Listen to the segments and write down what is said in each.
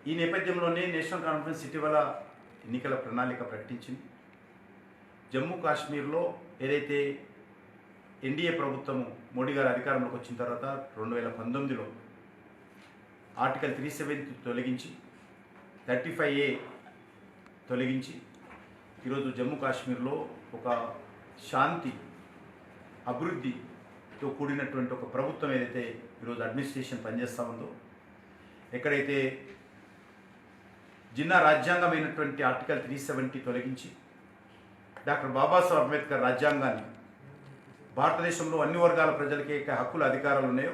ఈ నేపథ్యంలోనే national conference ఇటీవల ఎన్నికల ప్రణాళిక ప్రకటించింది. జమ్మూ కాశ్మీర్లో ఏదైతే ఎన్డీఏ ప్రభుత్వము మోడీ గారు అధికారంలోకి వచ్చిన తర్వాత 2019లో ఆర్టికల్ 370 తొలగించి 35A తొలగించి ఈరోజు జమ్మూ కాశ్మీర్లో ఒక శాంతి అభివృద్ధితో కూడినటువంటి ఒక ప్రభుత్వం ఏదైతే ఈరోజు అడ్మినిస్ట్రేషన్ పనిచేస్తూ ఉందో, ఎక్కడైతే జిన్నా రాజ్యాంగమైనటువంటి ఆర్టికల్ 370 తొలగించి డాక్టర్ బాబాసాహెబ్ అంబేద్కర్ రాజ్యాంగాన్ని భారతదేశంలో అన్ని వర్గాల ప్రజలకి హక్కుల అధికారాలు ఉన్నాయో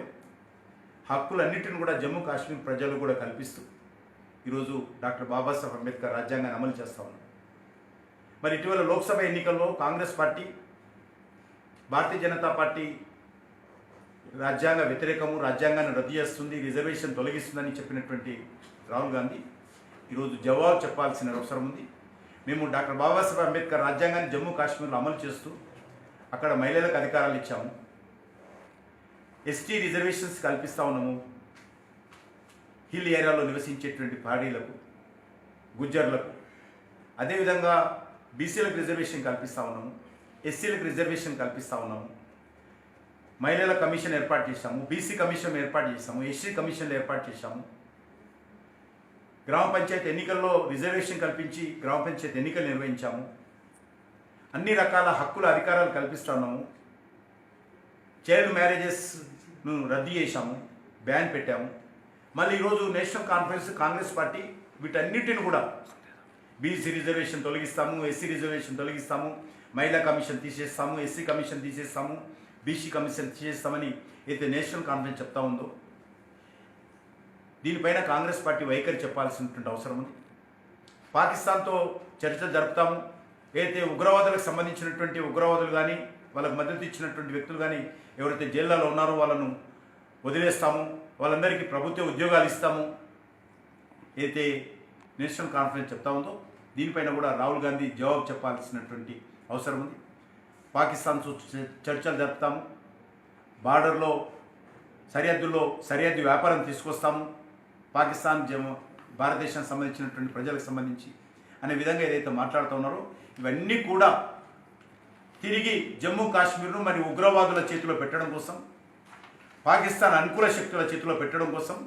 హక్కులన్నింటిని కూడా జమ్మూ కాశ్మీర్ ప్రజలు కూడా కల్పిస్తూ ఈరోజు డాక్టర్ బాబాసాహెబ్ అంబేద్కర్ రాజ్యాంగాన్ని అమలు చేస్తూ ఉన్నారు. మరి ఇటీవల లోక్సభ ఎన్నికల్లో కాంగ్రెస్ పార్టీ, భారతీయ జనతా పార్టీ రాజ్యాంగ వ్యతిరేకము, రాజ్యాంగాన్ని రద్దు చేస్తుంది, రిజర్వేషన్ తొలగిస్తుందని చెప్పినటువంటి రాహుల్ గాంధీ ఈరోజు జవాబు చెప్పాల్సిన అవసరం ఉంది. మేము డాక్టర్ బాబాసాహెబ్ అంబేద్కర్ రాజ్యాంగాన్ని జమ్మూ కాశ్మీర్లో అమలు చేస్తూ అక్కడ మహిళలకు అధికారాలు ఇచ్చాము, ఎస్టీ రిజర్వేషన్స్ కల్పిస్తూ ఉన్నాము, హిల్ ఏరియాలో నివసించేటువంటి పాడీలకు, గుజ్జర్లకు, అదేవిధంగా బీసీలకు రిజర్వేషన్ కల్పిస్తూ ఉన్నాము, ఎస్సీలకు రిజర్వేషన్ కల్పిస్తూ ఉన్నాము, మహిళల కమిషన్ ఏర్పాటు చేశాము, బీసీ కమిషన్ ఏర్పాటు చేశాము, ఎస్సీ కమిషన్లు ఏర్పాటు చేశాము, గ్రామ పంచాయతీ ఎన్నికల్లో రిజర్వేషన్ కల్పించి గ్రామ పంచాయతీ ఎన్నికలు నిర్వహించాము, అన్ని రకాల హక్కుల అధికారాలు కల్పిస్తున్నాము, చైల్డ్ మ్యారేజెస్ను రద్దు చేశాము, బ్యాన్ పెట్టాము. మళ్ళీ ఈరోజు నేషనల్ కాన్ఫరెన్స్ కాంగ్రెస్ పార్టీ వీటన్నిటిని కూడా బీసీ రిజర్వేషన్ తొలగిస్తాము, ఎస్సీ రిజర్వేషన్ తొలగిస్తాము, మహిళా కమిషన్ తీసేస్తాము, ఎస్సీ కమిషన్ తీసేస్తాము, బీసీ కమిషన్ తీసేస్తామని అయితే నేషనల్ కాన్ఫరెన్స్ చెప్తా ఉందో, దీనిపైన కాంగ్రెస్ పార్టీ వైఖరి చెప్పాల్సినటువంటి అవసరం ఉంది. పాకిస్తాన్తో చర్చలు జరుపుతాము, ఏదైతే ఉగ్రవాదులకు సంబంధించినటువంటి ఉగ్రవాదులు కానీ వాళ్ళకు మద్దతు ఇచ్చినటువంటి వ్యక్తులు కానీ ఎవరైతే జైళ్ళలో ఉన్నారో వాళ్ళను వదిలేస్తాము, వాళ్ళందరికీ ప్రభుత్వ ఉద్యోగాలు ఇస్తాము అయితే నేషనల్ కాన్ఫరెన్స్ చెప్తా ఉందో, దీనిపైన కూడా రాహుల్ గాంధీ జవాబు చెప్పాల్సినటువంటి అవసరం ఉంది. పాకిస్తాన్తో చర్చలు జరుపుతాము, బార్డర్లో సరిహద్దుల్లో సరిహద్దు వ్యాపారం తీసుకొస్తాము, పాకిస్తాన్ భారతదేశానికి సంబంధించినటువంటి ప్రజలకు సంబంధించి అనే విధంగా ఏదైతే మాట్లాడుతూ ఉన్నారో ఇవన్నీ కూడా తిరిగి జమ్మూ కాశ్మీర్ను మరి ఉగ్రవాదుల చేతిలో పెట్టడం కోసం, పాకిస్తాన్ అనుకూల శక్తుల చేతిలో పెట్టడం కోసం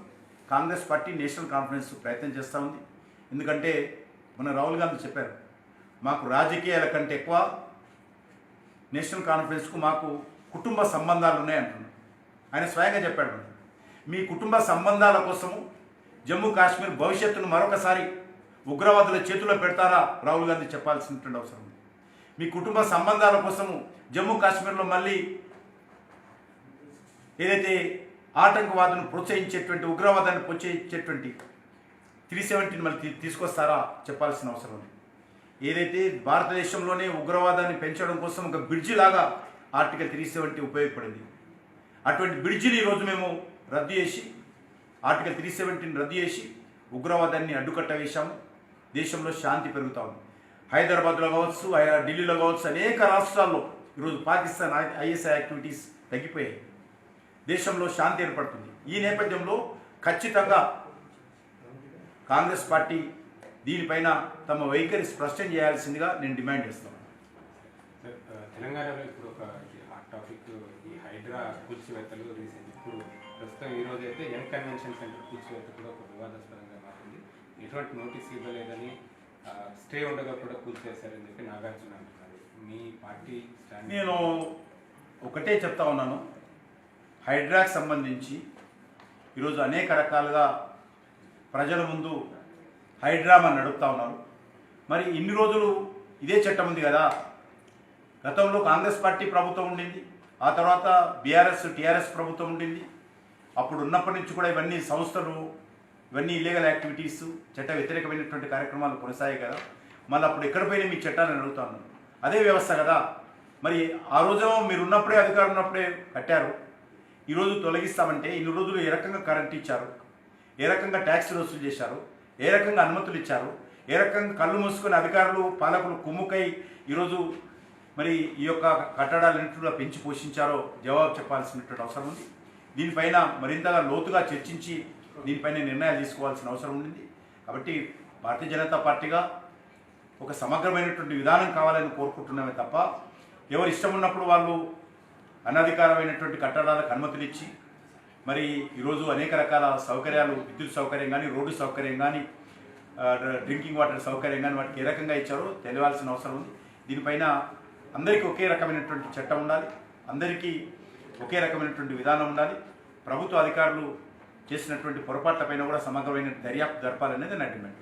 కాంగ్రెస్ పార్టీ నేషనల్ కాన్ఫరెన్స్ ప్రయత్నం చేస్తూ ఉంది. ఎందుకంటే మన రాహుల్ గాంధీ చెప్పారు, మాకు రాజకీయాల కంటే ఎక్కువ నేషనల్ కాన్ఫరెన్స్కు మాకు కుటుంబ సంబంధాలు ఉన్నాయంటున్నారు. ఆయన స్వయంగా చెప్పాడు, మీ కుటుంబ సంబంధాల కోసము జమ్మూ కాశ్మీర్ భవిష్యత్తును మరొకసారి ఉగ్రవాదుల చేతిలో పెడతారా రాహుల్ గాంధీ చెప్పాల్సినటువంటి అవసరం ఉంది. మీ కుటుంబ సంబంధాల కోసము జమ్మూ కాశ్మీర్లో మళ్ళీ ఏదైతే ఆటంకవాదులను ప్రోత్సహించేటువంటి, ఉగ్రవాదాన్ని ప్రోత్సహించేటువంటి 370 మళ్ళీ తీసుకొస్తారా చెప్పాల్సిన అవసరం ఉంది. ఏదైతే భారతదేశంలోనే ఉగ్రవాదాన్ని పెంచడం కోసం ఒక బ్రిడ్జి లాగా ఆర్టికల్ 370 ఉపయోగపడింది, అటువంటి బ్రిడ్జిని ఈరోజు మేము రద్దు చేసి ఆర్టికల్ 370 రద్దు చేసి ఉగ్రవాదాన్ని అడ్డుకట్ట వేశాము. దేశంలో శాంతి పెరుగుతా ఉంది. హైదరాబాద్లో కావచ్చు, ఢిల్లీలో కావచ్చు, అనేక రాష్ట్రాల్లో ఈరోజు పాకిస్తాన్ ఐఎస్ఐ యాక్టివిటీస్ తగ్గిపోయాయి, దేశంలో శాంతి ఏర్పడుతుంది. ఈ నేపథ్యంలో ఖచ్చితంగా కాంగ్రెస్ పార్టీ దీనిపైన తమ వైఖరి స్పష్టం చేయాల్సిందిగా నేను డిమాండ్ చేస్తున్నాను. తెలంగాణలో ఇప్పుడు ఒక హాట్ టాపిక్ ఈ హైడ్రా కూల్చివేతలు రీసెంట్ ఇప్పుడు ప్రస్తుతం ఈరోజు అయితే యంగ్ కన్వెన్షన్ సెంటర్ కూల్చివేత కూడా ఒక వివాదాస్పదంగా మారింది. ఎటువంటి నోటీస్ ఇవ్వలేదని, స్టే ఉండగా కూడా కూల్చేశారని చెప్పి నాగార్జున అంటున్నారు. మీ పార్టీ నేను ఒకటే చెప్తా ఉన్నాను, హైడ్రాకి సంబంధించి ఈరోజు అనేక రకాలుగా ప్రజల ముందు హైడ్రామా నడుపుతా ఉన్నారు. మరి ఇన్ని రోజులు ఇదే చట్టం ఉంది కదా, గతంలో కాంగ్రెస్ పార్టీ ప్రభుత్వం ఉండింది, ఆ తర్వాత బీఆర్ఎస్ టీఆర్ఎస్ ప్రభుత్వం ఉండింది. అప్పుడు ఉన్నప్పటి నుంచి కూడా ఇవన్నీ సంస్థలు, ఇవన్నీ ఇల్లీగల్ యాక్టివిటీస్, చట్ట వ్యతిరేకమైనటువంటి కార్యక్రమాలు కొనసాగాయి కదా. మళ్ళీ అప్పుడు ఎక్కడ పోయినా మీ చట్టాలను అడుగుతాను, అదే వ్యవస్థ కదా. మరి ఆ రోజు మీరు ఉన్నప్పుడే, అధికారం ఉన్నప్పుడే కట్టారు, ఈరోజు తొలగిస్తామంటే ఇన్ని రోజులు ఏ రకంగా కరెంట్ ఇచ్చారు, ఏ రకంగా ట్యాక్స్ వసూలు చేశారు, ఏ రకంగా అనుమతులు ఇచ్చారు, ఏ రకంగా కళ్ళు మూసుకొని అధికారులు పాలకులు కుమ్ముకై ఈరోజు మరి ఈ యొక్క కట్టడాలన్నింటిలో పెంచి పోషించారో జవాబు చెప్పాల్సినటువంటి అవసరం ఉంది. దీనిపైన మరింతగా లోతుగా చర్చించి దీనిపైన నిర్ణయాలు తీసుకోవాల్సిన అవసరం ఉంది. కాబట్టి భారతీయ జనతా పార్టీగా ఒక సమగ్రమైనటువంటి విధానం కావాలని కోరుకుంటున్నామే తప్ప ఎవరు ఇష్టం ఉన్నప్పుడు వాళ్ళు అనధికారమైనటువంటి కట్టడాలకు అనుమతులు ఇచ్చి మరి ఈరోజు అనేక రకాల సౌకర్యాలు, విద్యుత్ సౌకర్యం కానీ, రోడ్డు సౌకర్యం కానీ, డ్రింకింగ్ వాటర్ సౌకర్యం కానీ వాటికి ఏ రకంగా ఇచ్చారో తెలియాల్సిన అవసరం ఉంది. దీనిపైన అందరికీ ఒకే రకమైనటువంటి చట్టం ఉండాలి, అందరికీ ఒకే రకమైనటువంటి విధానం ఉండాలి. ప్రభుత్వ అధికారులు చేసినటువంటి పొరపాట్లపైన కూడా సమగ్రమైన దర్యాప్తు జరపాలనేది నా డిమాండ్.